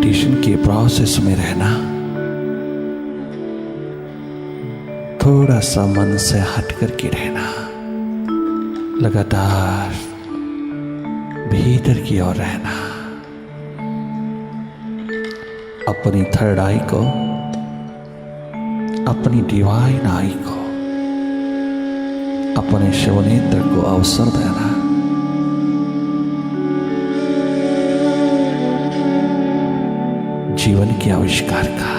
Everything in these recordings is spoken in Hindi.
मेडिटेशन के प्रोसेस में रहना, थोड़ा सा मन से हट करके रहना, लगातार भीतर की ओर रहना। अपनी थर्ड आई को, अपनी डिवाइन आई को, अपने शिवनेत्र को अवसर देना। जीवन के आविष्कार का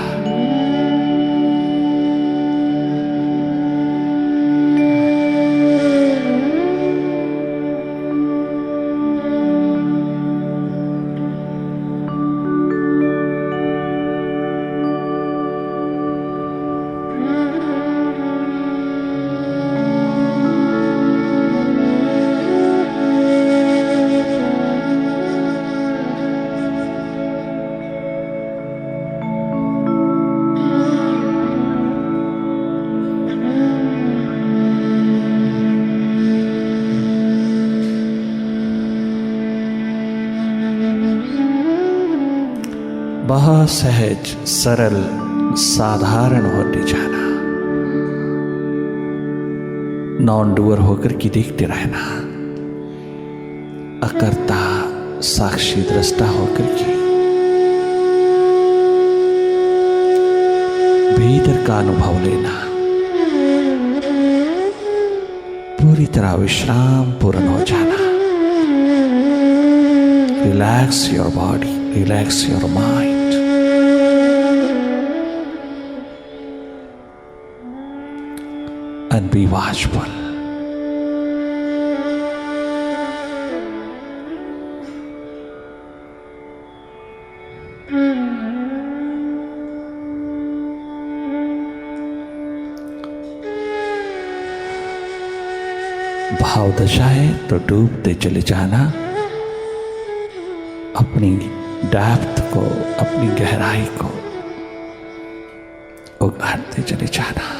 बहुत सहज, सरल, साधारण होते जाना, नॉन डूअर होकर के देखते रहना, अकर्ता साक्षी दृष्टा होकर के भीतर का अनुभव लेना, पूरी तरह विश्राम पूर्ण हो जाना। Relax your body, relax your mind. And be watchful. भाव दशा है तो डूबते चले जाना, अपनी डेप्थ को, अपनी गहराई को उगाड़ते चले जाना।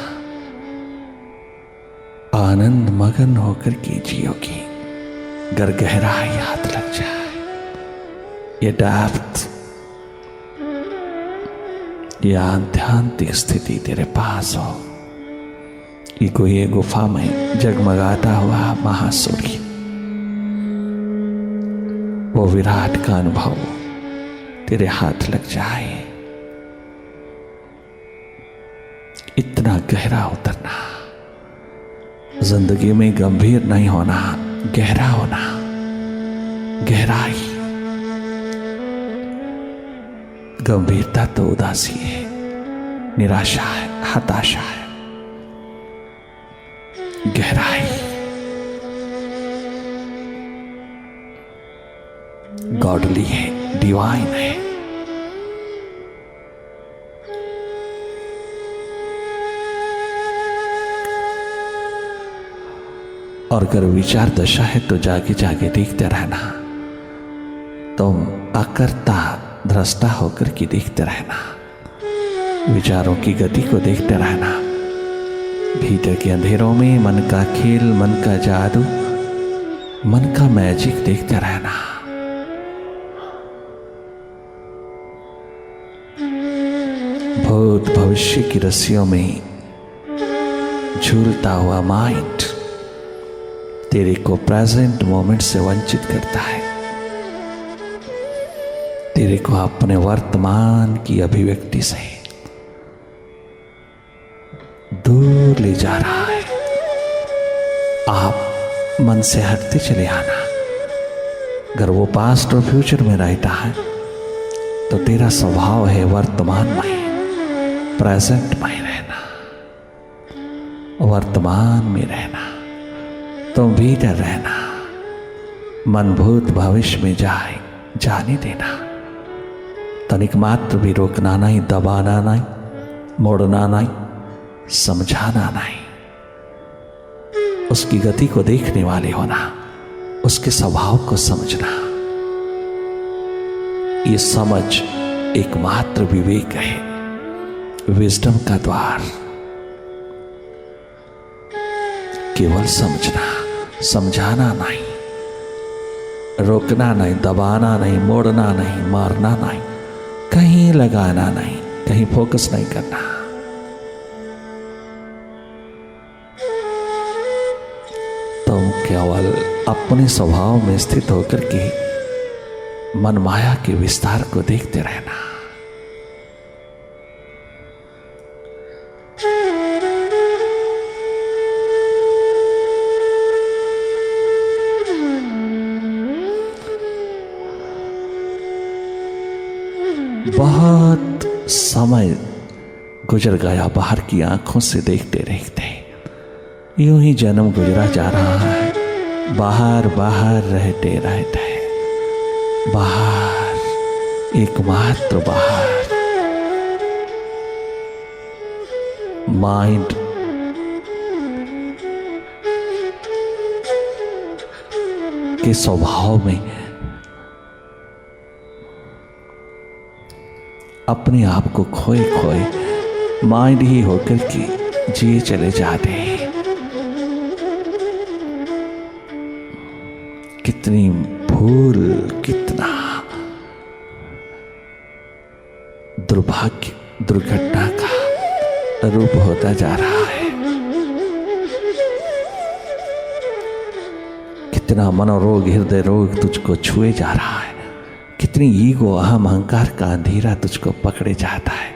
आनंद मगन होकर के जियोगी, अगर गहराई हाथ लग जाए, ये डेप्थ, ये आध्यात्मिक स्थिति तेरे पास हो, कि कोई ये गुफा में जगमगाता हुआ महासूर्य, वो विराट का अनुभव तेरे हाथ लग जाए। इतना गहरा उतरना, जिंदगी में गंभीर नहीं होना, गहरा होना। गहराई, गंभीरता तो उदासी है, निराशा है, हताशा है। गहराई गॉडली है, डिवाइन है। और अगर विचार दशा है तो जागे जागे देखते रहना, तुम अकर्ता दृष्टा होकर के देखते रहना, विचारों की गति को देखते रहना। भीतर के अंधेरों में मन का खेल, मन का जादू, मन का मैजिक देखते रहना। भूत भविष्य की रस्सियों में झूलता हुआ माइंड तेरे को प्रेजेंट मोमेंट से वंचित करता है, तेरे को अपने वर्तमान की अभिव्यक्ति से दूर ले जा रहा है। आप मन से हटते चले आना। अगर वो पास्ट और फ्यूचर में रहता है तो तेरा स्वभाव है वर्तमान में, प्रेजेंट में रहना, वर्तमान में रहना, तुम भीतर रहना। मन भूत भविष्य में जाने देना, तनिक मात्र भी रोकना नहीं, दबाना नहीं, मोड़ना नहीं, समझाना नहीं। उसकी गति को देखने वाले होना, उसके स्वभाव को समझना। ये समझ एकमात्र विवेक है, विजडम का द्वार। केवल समझना, समझाना नहीं, रोकना नहीं, दबाना नहीं, मोड़ना नहीं, मारना नहीं, कहीं लगाना नहीं, कहीं फोकस नहीं करना। तुम केवल अपने स्वभाव में स्थित होकर के मन माया के विस्तार को देखते रहना। बहुत समय गुजर गया बाहर की आंखों से देखते देखते। यूं ही जन्म गुजरा जा रहा है, बाहर बाहर रहते रहते, बाहर, एकमात्र बाहर। माइंड के स्वभाव में अपने आप को खोए खोए माइंड ही होकर के जिए चले जाते हैं। कितनी भूल, कितना दुर्भाग्य, दुर्घटना का रूप होता जा रहा है। कितना मनोरोग, हृदय रोग तुझको छुए जा रहा है। कितनी ईगो, अहम, अहंकार का अंधेरा तुझको पकड़े जाता है।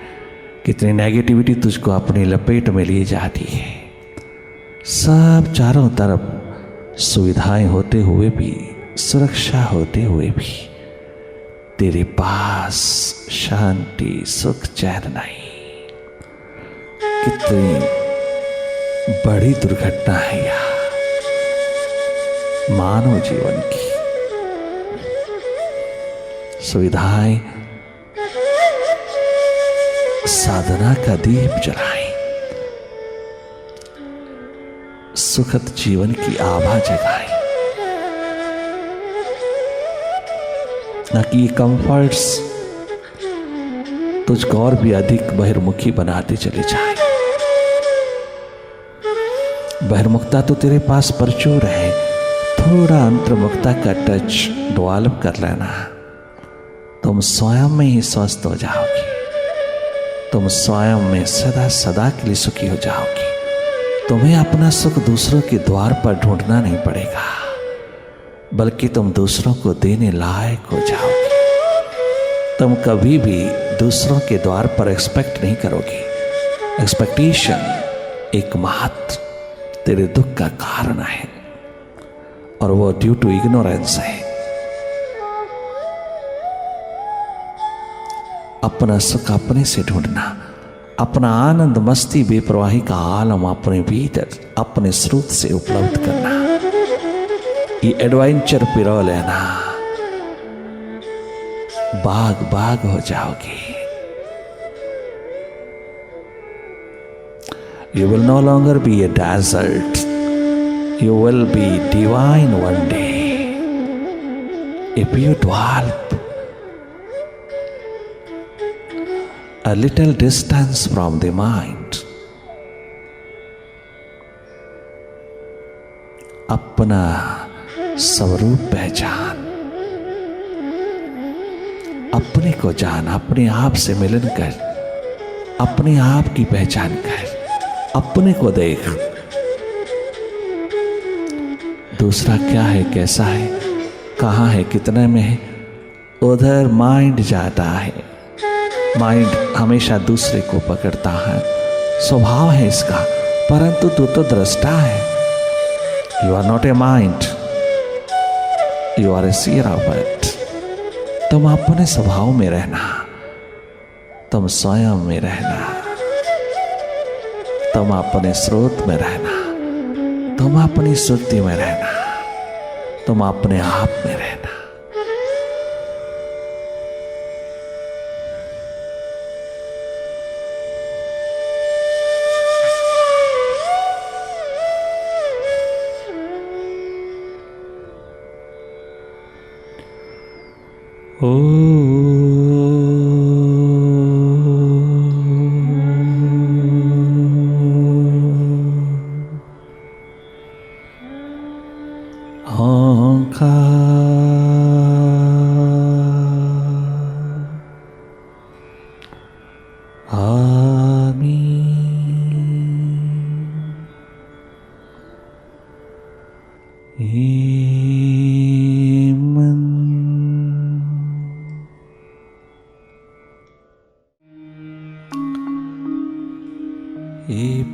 कितनी नेगेटिविटी तुझको अपनी लपेट में लिए जाती है। सब चारों तरफ सुविधाएं होते हुए भी, सुरक्षा होते हुए भी तेरे पास शांति, सुख, चैन नहीं। कितनी बड़ी दुर्घटना है यह मानव जीवन की। सुविधाएं साधना का दीप जलाएं, सुखद जीवन की आभा जगाएं, न कि ये कंफर्ट्स तुझको और भी अधिक बहिर्मुखी बनाते चले जाएं। बहिर्मुखता तो तेरे पास प्रचुर है, थोड़ा अंतर्मुखता का टच डेवलप कर लेना, तुम स्वयं में ही स्वस्थ हो जाओगे। तुम स्वयं में सदा सदा के लिए सुखी हो जाओगे। तुम्हें अपना सुख दूसरों के द्वार पर ढूंढना नहीं पड़ेगा, बल्कि तुम दूसरों को देने लायक हो जाओगे। तुम कभी भी दूसरों के द्वार पर एक्सपेक्ट नहीं करोगे। एक्सपेक्टेशन एकमात्र तेरे दुख का कारण है, और वो ड्यू टू इग्नोरेंस है। अपना सुख अपने से ढूंढना, अपना आनंद, मस्ती, बेपरवाही का आलम अपने भीतर, अपने स्रोत से उपलब्ध करना, ये एडवेंचर पिरो लेना, बाग बाग हो जाओगे। You will no longer be a desert. You will be divine one day if you develop a little distance from the mind. अपना स्वरूप पहचान, अपने को जान, अपने आप से मिलन कर, अपने आप की पहचान कर, अपने को देख। दूसरा क्या है, कैसा है, कहाँ है, कितने में है, उधर माइंड जाता है। माइंड हमेशा दूसरे को पकड़ता है, स्वभाव है इसका, परंतु तू तो दृष्टा है। You are not a mind, you are a seer of it. तुम अपने स्वभाव में रहना, तुम स्वयं में रहना, तुम अपने स्रोत में रहना, तुम अपनी सुरती में रहना, तुम अपने आप में रहना।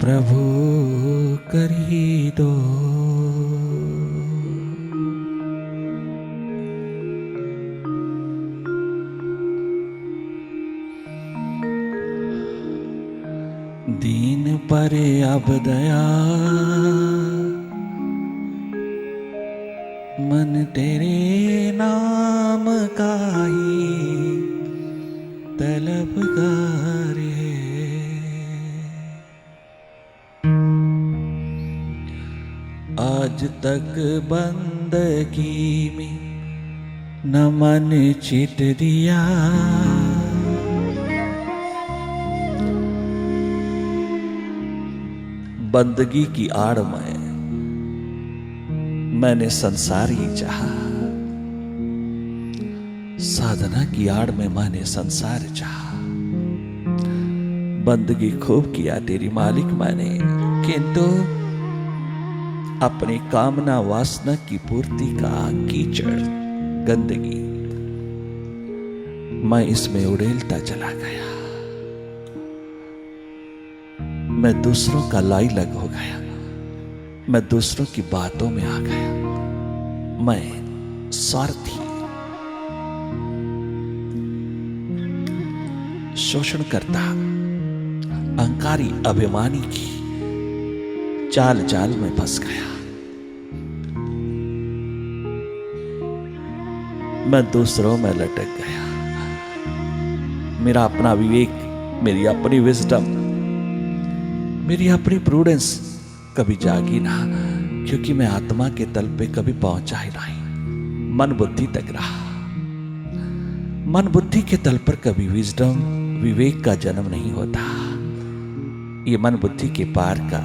प्रभु कर ही दो। दीन पर अब दया, मन तेरे नाम का ही तलबगार है। आज तक बंदगी में न मन चित दिया, बंदगी की आड़ में मैंने संसार ही चाहा, साधना की आड़ में मैंने संसार चाहा। बंदगी खूब किया तेरी मालिक मैंने, किंतु अपनी कामना वासना की पूर्ति का कीचड़ गंदगी मैं इसमें उड़ेलता चला गया। मैं दूसरों का लाइलग हो गया, मैं दूसरों की बातों में आ गया। मैं स्वार्थी, शोषण करता, अहंकारी, अभिमानी की चाल जाल में फंस गया। मैं दूसरों में लटक गया। मेरा अपना विवेक, मेरी अपनी विजडम, मेरी अपनी प्रूडेंस कभी जागी ना, क्योंकि मैं आत्मा के तल पे कभी पहुंचा ही नहीं। मन बुद्धि तक रहा। मन बुद्धि के तल पर कभी विजडम, विवेक का जन्म नहीं होता। ये मन बुद्धि के पार का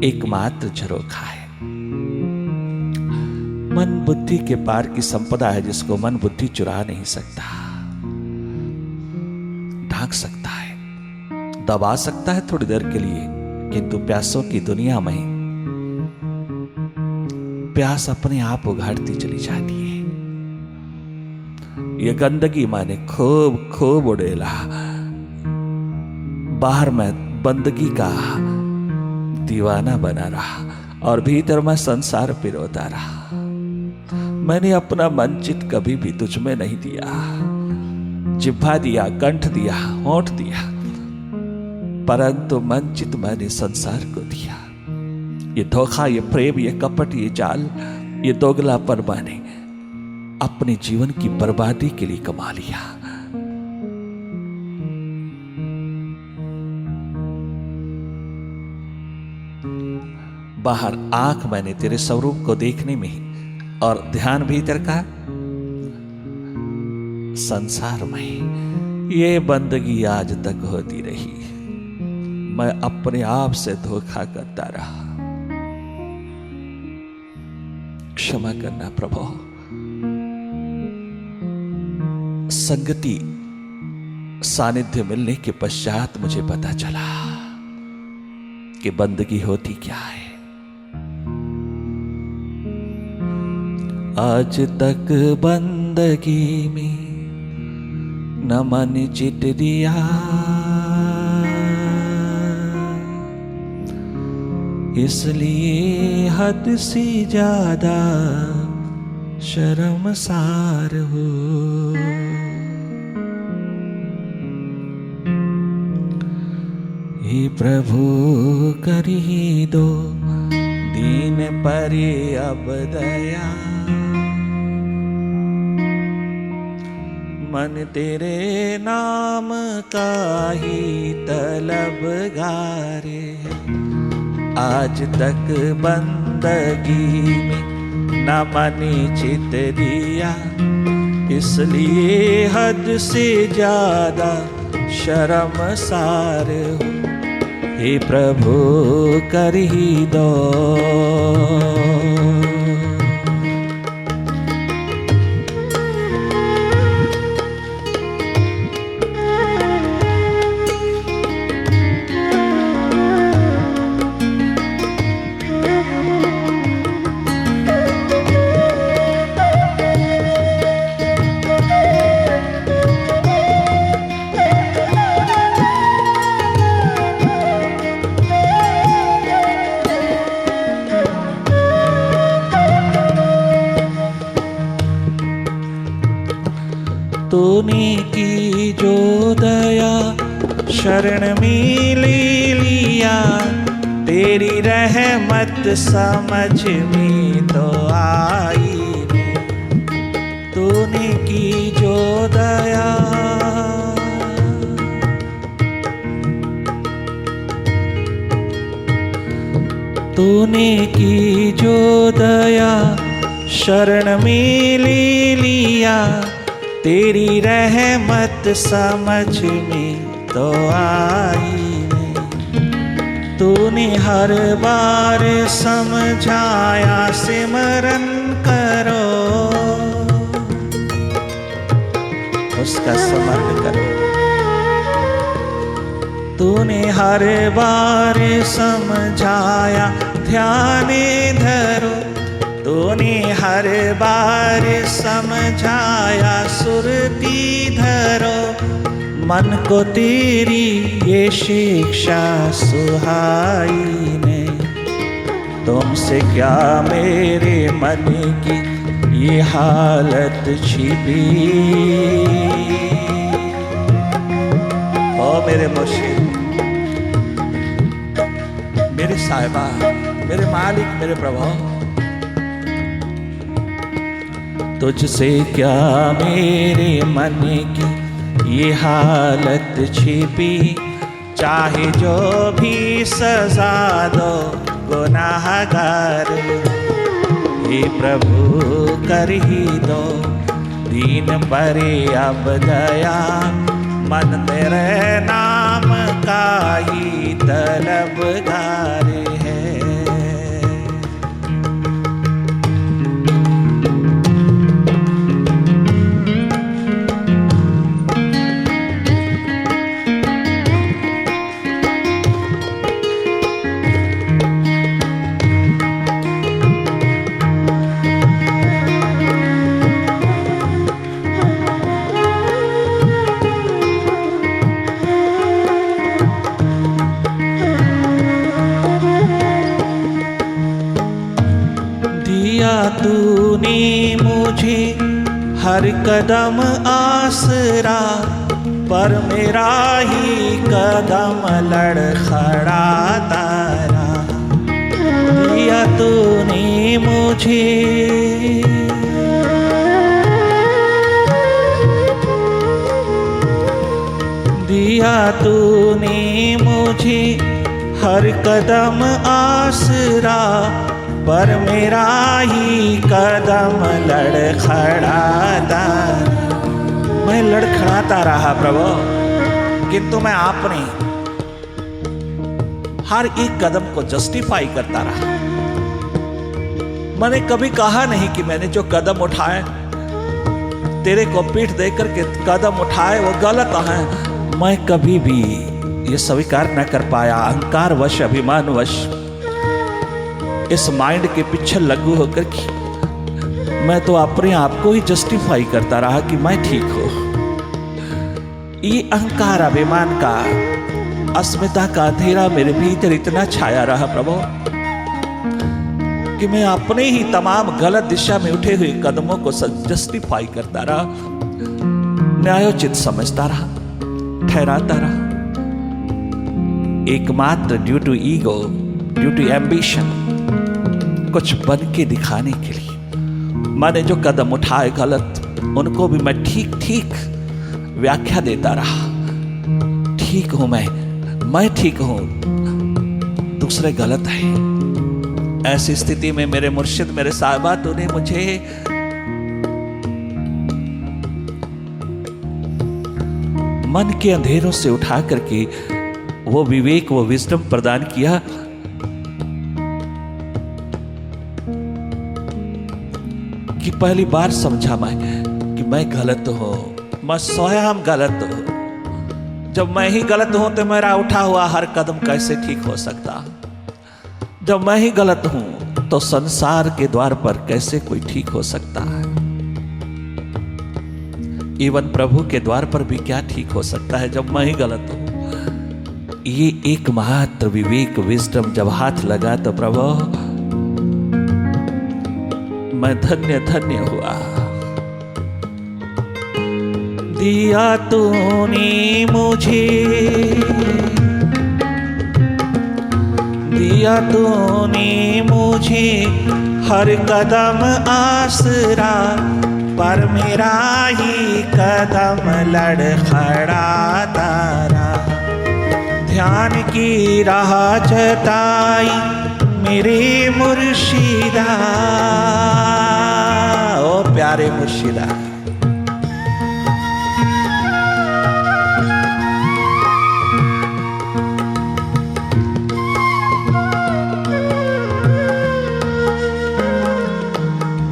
एकमात्र झरोखा है। मन बुद्धि के पार की संपदा है जिसको मन बुद्धि चुरा नहीं सकता। ढांक सकता है, दबा सकता है थोड़ी देर के लिए, किंतु प्यासों की दुनिया में प्यास अपने आप उघाड़ती चली जाती है। ये गंदगी मैंने खूब खूब उड़ेला। बाहर मैं बंदगी का दीवाना बना रहा और भीतर मैं संसार पिरोता रहा। मैंने अपना मन चित कभी भी तुझ में नहीं दिया। जिह्वा दिया, कंठ दिया, होंठ दिया, परंतु मन चित मैंने संसार को दिया। ये धोखा, ये प्रेम, ये कपट, ये जाल, ये दोगलापन मैंने अपने जीवन की बर्बादी के लिए कमा लिया। बाहर आंख मैंने तेरे स्वरूप को देखने में और ध्यान भीतर का संसार में। ये बंदगी आज तक होती रही। मैं अपने आप से धोखा करता रहा। क्षमा करना प्रभु। संगति, सानिध्य मिलने के पश्चात मुझे पता चला कि बंदगी होती क्या है। आज तक बंदगी में न मन चित दिया, इसलिए हद से ज्यादा शर्मसार हो। हे प्रभु कर ही दो दीन पर अब दया, मन तेरे नाम का ही तलबगार है। आज तक बंदगी में न मन चित दिया, इसलिए हद से ज्यादा शर्मसार हो। हे प्रभु कर ही दो। तूने की जो दया शरण में ले लिया, तेरी रहमत समझ में तो आई नहीं। तूने की जो दया, तूने की जो दया शरण में ले लिया, तेरी रहमत समझ में तो आई नहीं। तूने हर बार समझाया सिमरन करो, उसका स्मरण करो। तूने हर बार समझाया ध्यान धरो, तूने हर बार समझाया सुरती धरो। मन को तेरी ये शिक्षा सुहाई नहीं। तुमसे क्या मेरे मन की ये हालत छिपी। ओ मेरे मुर्शिद, मेरे साहिबा, मेरे मालिक, मेरे प्रभु, तुझसे क्या मेरे मन की ये हालत छिपी। चाहे जो भी सजा दो गुनाहगार, हे प्रभु कर ही दो दीन पर अब दया। मन तेरे नाम का ही तलबगार है। तूने मुझे हर कदम आसरा, पर मेरा ही कदम लड़खड़ाता रहा। दिया तूने मुझे, दिया तूने मुझे हर कदम आसरा, पर मेरा ही कदम लड़खड़ाता। मैं लड़खड़ाता रहा प्रभु, किंतु मैं आपने हर एक कदम को जस्टिफाई करता रहा। मैंने कभी कहा नहीं कि मैंने जो कदम उठाए, तेरे को पीठ देकर के कदम उठाए वो गलत है। मैं कभी भी ये स्वीकार न कर पाया। अहंकार वश, अभिमान वश, इस माइंड के पीछे लगू होकर कि मैं तो अपने आप को ही जस्टिफाई करता रहा कि मैं ठीक हूं। ये अहंकार अभिमान का, अस्मिता का अंधेरा मेरे भीतर इतना छाया रहा प्रभु कि मैं अपने ही तमाम गलत दिशा में उठे हुए कदमों को जस्टिफाई करता रहा, न्यायोचित समझता रहा, ठहराता रहा। एकमात्र due to ego, due to ambition, कुछ बन के दिखाने के लिए मैंने जो कदम उठाए गलत, उनको भी मैं ठीक ठीक व्याख्या देता रहा। ठीक हूं मैं ठीक हूं, दूसरे गलत है। ऐसी स्थिति में मेरे मुर्शिद, मेरे साहिबा, तूने मुझे मन के अंधेरों से उठा करके वो विवेक, वो विजडम प्रदान किया कि पहली बार समझा मैं कि मैं गलत हूं, मैं स्वयं गलत हूं। जब मैं ही गलत हूं तो मेरा उठा हुआ हर कदम कैसे ठीक हो सकता। जब मैं ही गलत हूं तो संसार के द्वार पर कैसे कोई ठीक हो सकता है। इवन प्रभु के द्वार पर भी क्या ठीक हो सकता है जब मैं ही गलत हूं। ये एकमात्र विवेक, विजडम जब हाथ लगा तो प्रभु मैं धन्य धन्य हुआ। दिया तूने मुझे, दिया तूने मुझे हर कदम आसरा, पर मेरा ही कदम लड़खड़ाता रहा। ध्यान की राह जताई मेरे मुर्शिदा, ओ प्यारे मुर्शिदा।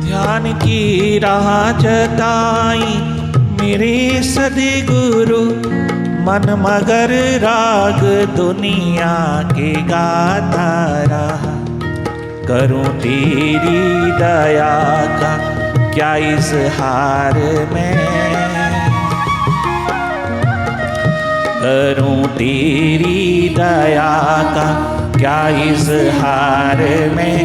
ध्यान की राह जताई मेरे सद्गुरु, मन मगर राग दुनिया के गाता रहा। करूं तेरी दया का क्या इजहार मैं, करूं तेरी दया का क्या इजहार में।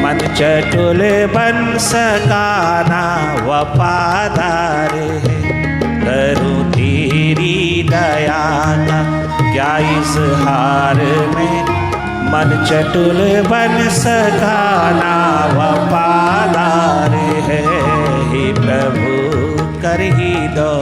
मन चटुल बन सका ना वफादार है, करूं तेरी दया का क्या इजहार में। मन चटुल बन सका ना वफादार है, हे प्रभु कर ही दो।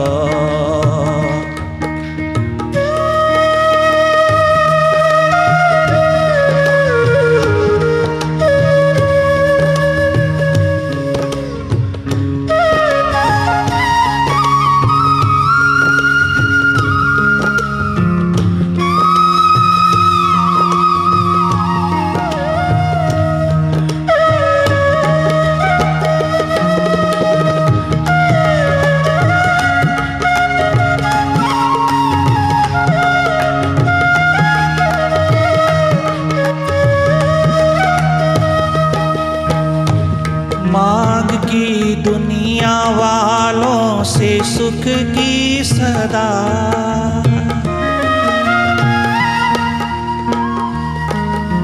मांग की दुनिया वालों से सुख की सदा,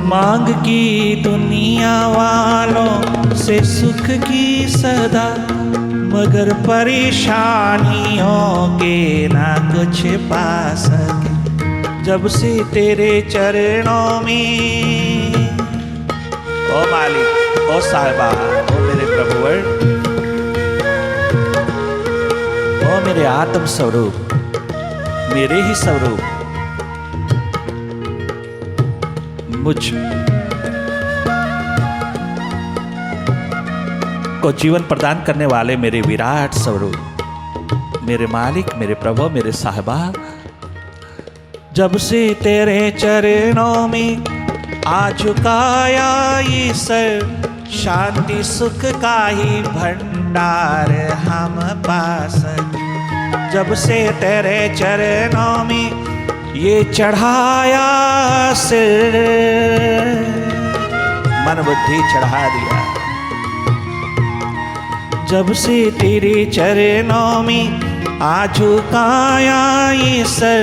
मांग की दुनिया वालों से सुख की सदा, मगर परेशानियों के ना कुछ पा सके। जब से तेरे चरणों में ओ मालिक, ओ साहिबा, ओ मेरे प्रभुवर, ओ मेरे आत्म स्वरूप, मेरे ही स्वरूप, मुझ को जीवन प्रदान करने वाले मेरे विराट स्वरूप, मेरे मालिक, मेरे प्रभु, मेरे साहिबा, जब से तेरे चरणों में आ झुकाया ये सर, शांति सुख का ही भंडार हम पा सके। जब से तेरे चरणों में ये चढ़ाया सिर, मन बुद्धि चढ़ा दिया। जब से तेरे चरणों में आ झुकाया ये सर,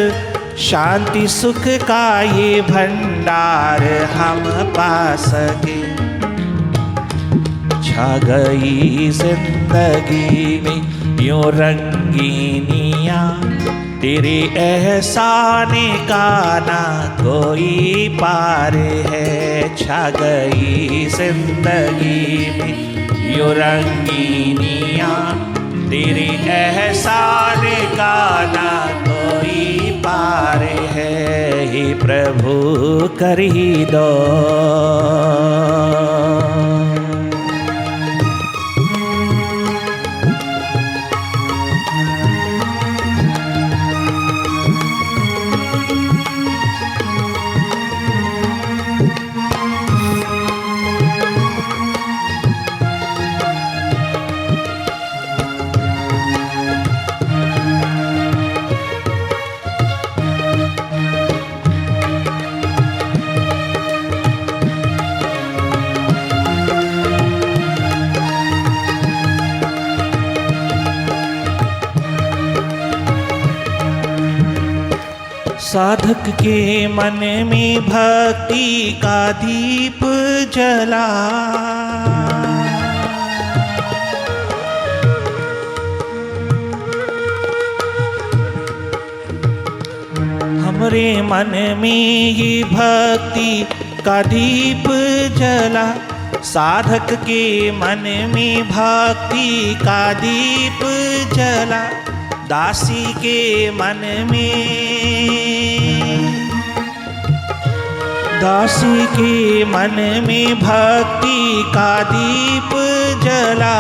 शांति सुख का ये भंडार हम पा सके। छा गई जिंदगी में यूं रंगीनियां, तेरे एहसाने का ना कोई पार है। छा गई जिंदगी में यूं रंगीनियां, तेरे एहसाने का ना कोई पार है, हे प्रभु कर ही दो। साधक के मन में भक्ति का दीप जला, हमरे मन में ये भक्ति का दीप जला, साधक के मन में भक्ति का दीप जला, दासी के मन में भक्ति का दीप जला।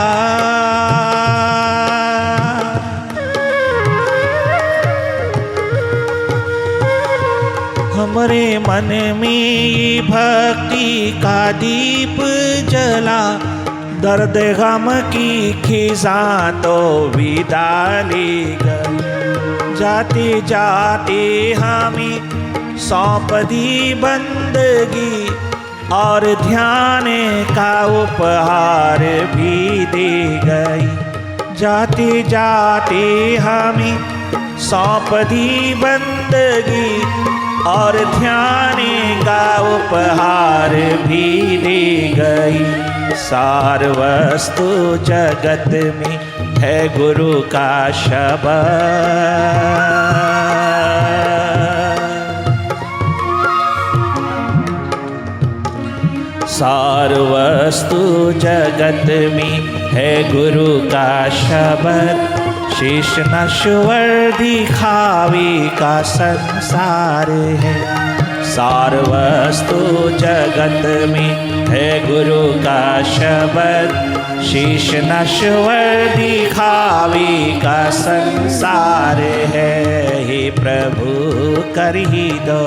हमरे मन में भक्ति का दीप जला, दर्द गम की खिज़ां तो विदा ले गई। जाते जाते हमें सौंप दी बंदगी, और ध्यान का उपहार भी दे गई। जाते जाते हमें सौंप दी बंदगी, और ध्यान का उपहार भी दे गई। सार वस्तु जगत में है गुरु का शब्द, सार वस्तु जगत में है गुरु का शब्द। शेष नश्वर दिखावे का संसार है, सार वस्तु जगत में है गुरु का शब्द। शेष नश्वर दिखावे का संसार है, हे प्रभु कर ही दो।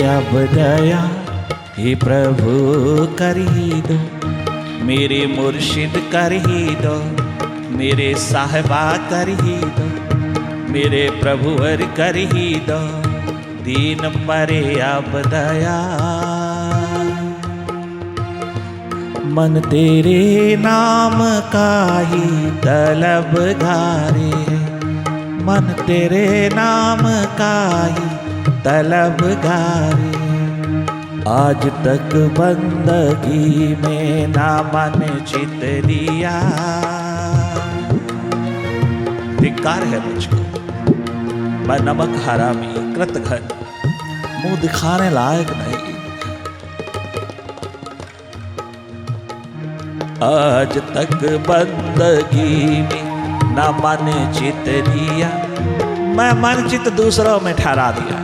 अब दया हे प्रभु कर ही दो, मेरे मुर्शिद कर ही दो, मेरे साहिबा कर ही दो, मेरे प्रभुवर कर ही दो। दीन परे अब दया, मन तेरे नाम का ही तलबगारे है, मन तेरे नाम का ही तलबगारे। आज तक बंदगी में ना मन चित लिया, धिक्कार है मुझको, मैं नमक हरामी कृतघ्न, मुंह दिखाने लायक नहीं। आज तक बंदगी में ना मन चित लिया, मैं मन चित दूसरों में ठहरा दिया,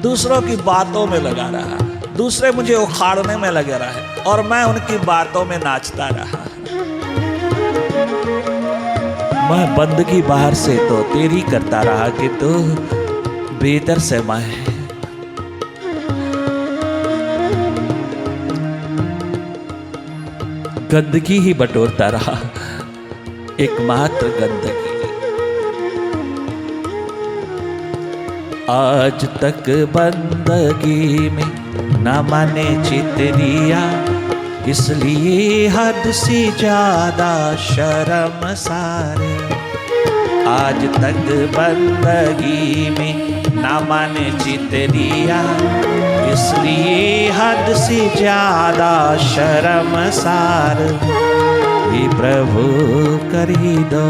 दूसरों की बातों में लगा रहा, दूसरे मुझे उखाड़ने में लगे रहे और मैं उनकी बातों में नाचता रहा। मैं बंदगी बाहर से तो तेरी करता रहा कि तू भीतर से मैं गंदगी ही बटोरता रहा, एकमात्र गंदगी। आज तक बंदगी में न माने चित लिया, इसलिए हद से ज्यादा शर्म सारे। आज तक बंदगी में न माने चित लिया, इसलिए हद से ज्यादा शर्म सार। हे प्रभु कर ही दो।